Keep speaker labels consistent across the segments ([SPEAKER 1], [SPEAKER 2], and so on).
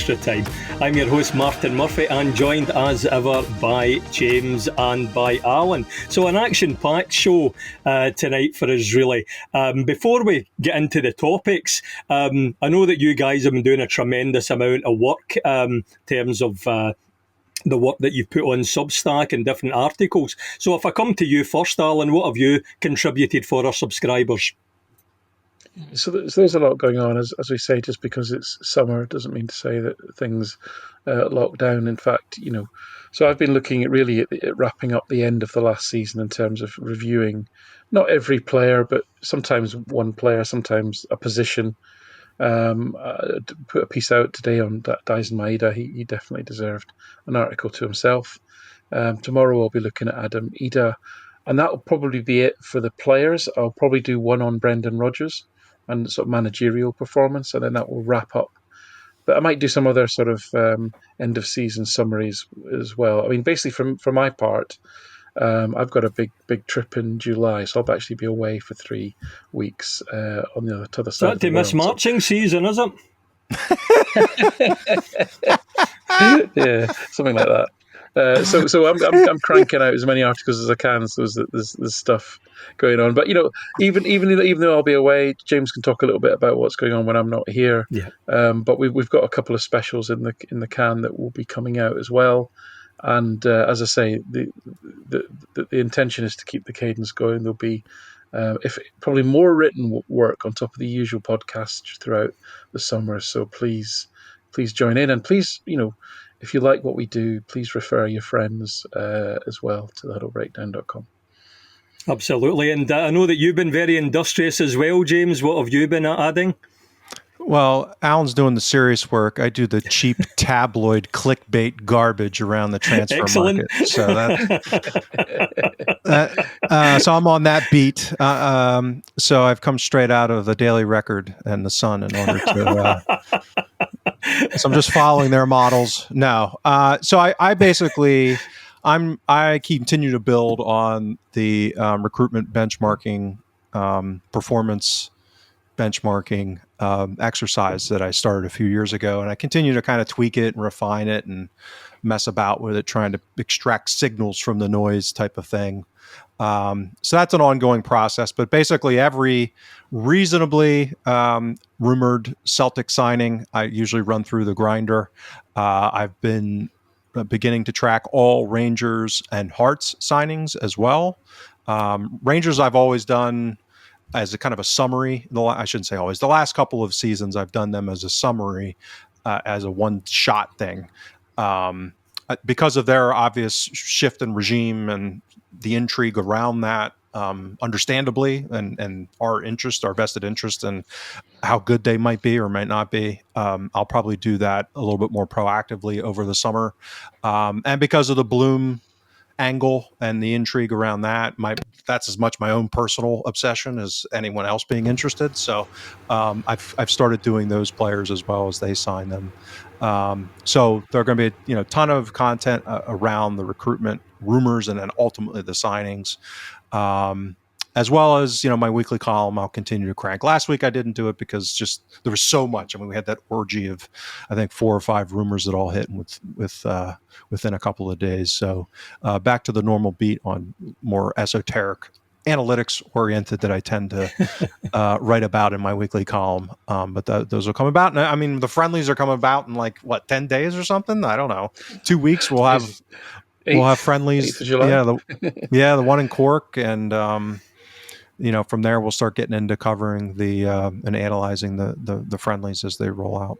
[SPEAKER 1] Extra Time. I'm your host Martin Murphy, and joined as ever by James and by Alan. So an action-packed show tonight for us, really. Before we get into the topics, I know that you guys have been doing a tremendous amount of work in terms of the work that you've put on Substack and different articles. So if I come to you first, Alan, what have you contributed for our subscribers?
[SPEAKER 2] So there's a lot going on. As we say, just because it's summer doesn't mean to say that things lock down. In fact, so I've been looking at wrapping up the end of the last season in terms of reviewing not every player, but sometimes one player, sometimes a position. Put a piece out today on Daisen Maeda. He definitely deserved an article to himself. Tomorrow I'll be looking at Adam Ida, and that'll probably be it for the players. I'll probably do one on Brendan Rodgers and sort of managerial performance, and then that will wrap up. But I might do some other sort of end of season summaries as well. I mean, basically, for my part, I've got a big trip in July, so I'll actually be away for 3 weeks on the other side of the world.
[SPEAKER 1] Miss marching season, is it?
[SPEAKER 2] Yeah, something like that. So I'm cranking out as many articles as I can. So there's stuff going on. But even though I'll be away, James can talk a little bit about what's going on when I'm not here.
[SPEAKER 1] Yeah.
[SPEAKER 2] But we've got a couple of specials in the can that will be coming out as well. And as I say, the intention is to keep the cadence going. There'll be probably more written work on top of the usual podcasts throughout the summer. So please join in, and please, if you like what we do, please refer your friends as well to thehuddlebreakdown.com.
[SPEAKER 1] Absolutely. And I know that you've been very industrious as well, James. What have you been adding?
[SPEAKER 3] Well, Alan's doing the serious work. I do the cheap tabloid clickbait garbage around the transfer
[SPEAKER 1] Excellent.
[SPEAKER 3] market. So so I'm on that beat. So I've come straight out of the Daily Record and the Sun in order to. So I'm just following their models. No. So I basically I continue to build on the recruitment benchmarking, performance benchmarking exercise that I started a few years ago, and I continue to kind of tweak it and refine it and mess about with it, trying to extract signals from the noise type of thing. So that's an ongoing process, but basically every reasonably rumored Celtic signing, I usually run through the grinder. I've been beginning to track all Rangers and Hearts signings as well. Rangers I've always done as a kind of a summary. I shouldn't say always. The last couple of seasons I've done them as a summary, as a one-shot thing. Because of their obvious shift in regime and the intrigue around that, understandably, and our vested interest in how good they might be or might not be, I'll probably do that a little bit more proactively over the summer. And because of the Bloom angle and the intrigue around that's as much my own personal obsession as anyone else being interested. So I've started doing those players as well as they sign them. So there are going to be a ton of content around the recruitment rumors and then ultimately the signings, as well as my weekly column. I'll continue to crank. Last week I didn't do it because just there was so much. I mean, we had that orgy of I think 4 or 5 rumors that all hit within a couple of days. So back to the normal beat on more esoteric, analytics oriented that I tend to write about in my weekly column. But those will come about. And I mean, the friendlies are coming about in 10 days or something. I don't know. 2 weeks we'll have friendlies. Yeah, the one in Cork, and from there we'll start getting into covering and analyzing the friendlies as they roll out.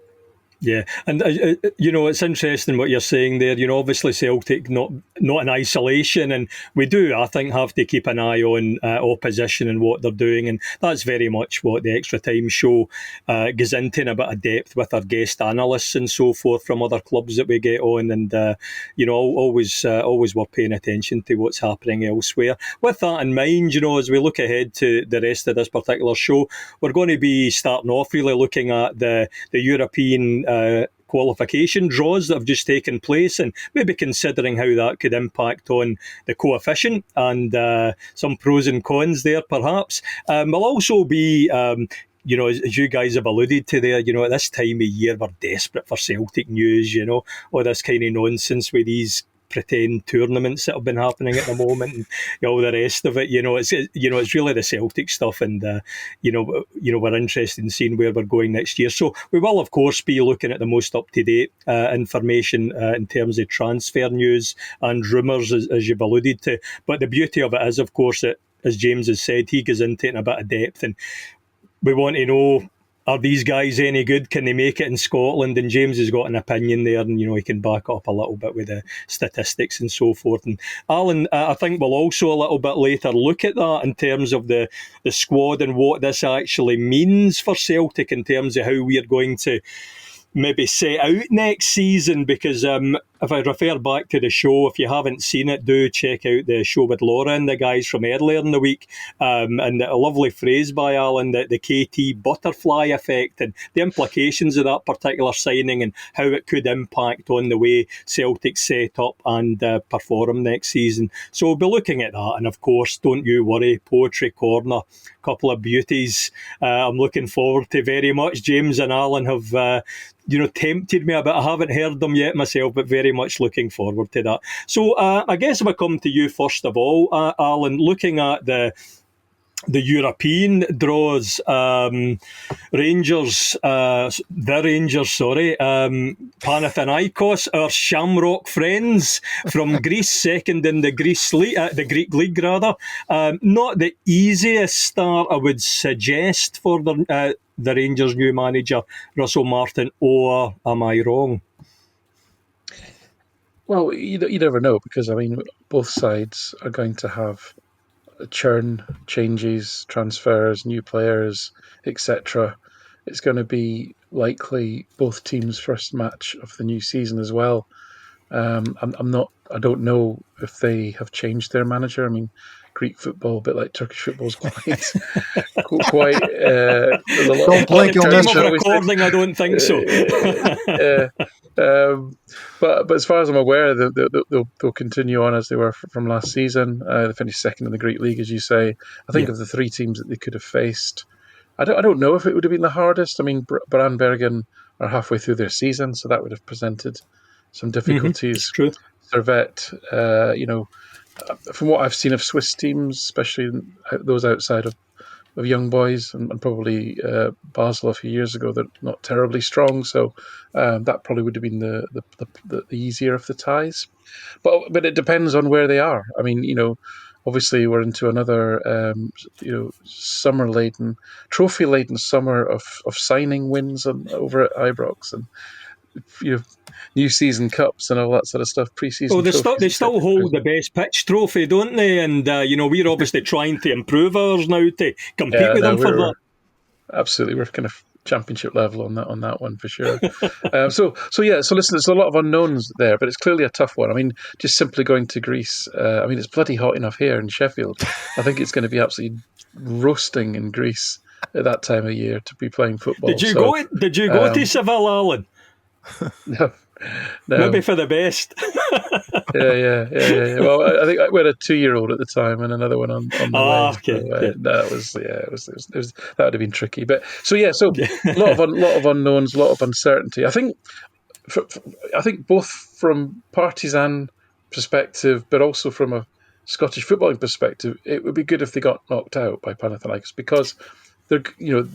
[SPEAKER 1] Yeah, and it's interesting what you're saying there. Obviously Celtic not in isolation, and we do, I think, have to keep an eye on opposition and what they're doing, and that's very much what the Extra Time show goes into in a bit of depth with our guest analysts and so forth from other clubs that we get on, and always we're paying attention to what's happening elsewhere. With that in mind, as we look ahead to the rest of this particular show, we're going to be starting off really looking at the European qualification draws that have just taken place, and maybe considering how that could impact on the coefficient and some pros and cons there perhaps. We'll also be as you guys have alluded to there, at this time of year, we're desperate for Celtic news, all this kind of nonsense with these pretend tournaments that have been happening at the moment and all the rest of it. It's really the Celtic stuff, and we're interested in seeing where we're going next year. So we will, of course, be looking at the most up-to-date information in terms of transfer news and rumours, as you've alluded to. But the beauty of it is, of course, that, as James has said, he goes into it in a bit of depth, and we want to know, are these guys any good? Can they make it in Scotland? And James has got an opinion there, and he can back up a little bit with the statistics and so forth. And Alan, I think we'll also a little bit later look at that in terms of the squad and what this actually means for Celtic in terms of how we are going to maybe set out next season, because if I refer back to the show, if you haven't seen it, do check out the show with Laura and the guys from earlier in the week, and a lovely phrase by Alan, the KT butterfly effect and the implications of that particular signing and how it could impact on the way Celtic set up and perform next season. So we'll be looking at that, and of course, don't you worry, Poetry Corner, couple of beauties I'm looking forward to very much. James and Alan have tempted me a bit. I haven't heard them yet myself, but very much looking forward to that. So I guess if I come to you first of all, Alan, looking at the European draws, Rangers, Panathinaikos, our Shamrock friends from Greece, second in the Greek league rather. Not the easiest start, I would suggest, for the Rangers' new manager, Russell Martin, or am I wrong?
[SPEAKER 2] Well, you never know, because both sides are going to have churn, changes, transfers, new players, etc. It's going to be likely both teams' first match of the new season as well. I don't know if they have changed their manager. Greek football, a bit like Turkish football, is quite.
[SPEAKER 3] Don't blink, you'll miss it.
[SPEAKER 1] Recording, I don't think so.
[SPEAKER 2] But as far as I'm aware, they'll continue on as they were from last season. They finished second in the Greek league, as you say. I think of the three teams that they could have faced, I don't know if it would have been the hardest. Branbergen are halfway through their season, so that would have presented some difficulties.
[SPEAKER 1] True.
[SPEAKER 2] Servette, from what I've seen of Swiss teams, especially those outside of young boys, and probably Basel a few years ago, they're not terribly strong. So that probably would have been the easier of the ties. But it depends on where they are. Obviously we're into another trophy-laden summer of signing wins over at Ibrox, and new season cups and all that sort of stuff, pre-season.
[SPEAKER 1] Oh, they still hold the best pitch trophy, don't they? And we're obviously trying to improve ours now to compete with them for that.
[SPEAKER 2] Absolutely, we're kind of championship level on that one for sure. So listen, there's a lot of unknowns there, but it's clearly a tough one. Just simply going to Greece. It's bloody hot enough here in Sheffield. I think it's going to be absolutely roasting in Greece at that time of year to be playing football.
[SPEAKER 1] Did you go to Seville, Alan?
[SPEAKER 2] No.
[SPEAKER 1] Maybe for the best.
[SPEAKER 2] Yeah. Well, I think we had a 2-year-old at the time and another one on the way.
[SPEAKER 1] Okay.
[SPEAKER 2] So, that would have been tricky. But so a lot of unknowns, a lot of uncertainty. I think both from partisan perspective, but also from a Scottish footballing perspective, it would be good if they got knocked out by Panathinaikos, because they're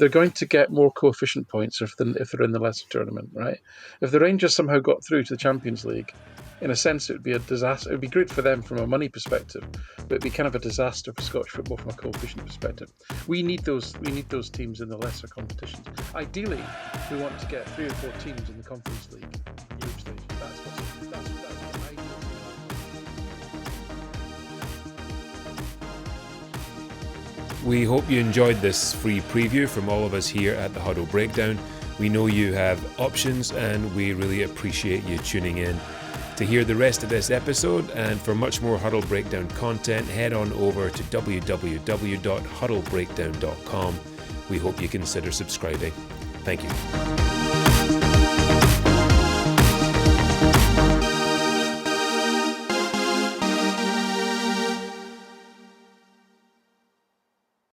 [SPEAKER 2] going to get more coefficient points if they're in the lesser tournament, right? If the Rangers somehow got through to the Champions League, in a sense, it would be a disaster. It would be good for them from a money perspective, but it'd be kind of a disaster for Scottish football from a coefficient perspective. We need those teams in the lesser competitions. Ideally, we want to get 3 or 4 teams in the Conference League group stage. That's what I do.
[SPEAKER 4] We hope you enjoyed this free preview from all of us here at the Huddle Breakdown. We know you have options, and we really appreciate you tuning in. To hear the rest of this episode and for much more Huddle Breakdown content, head on over to www.huddlebreakdown.com. We hope you consider subscribing. Thank you.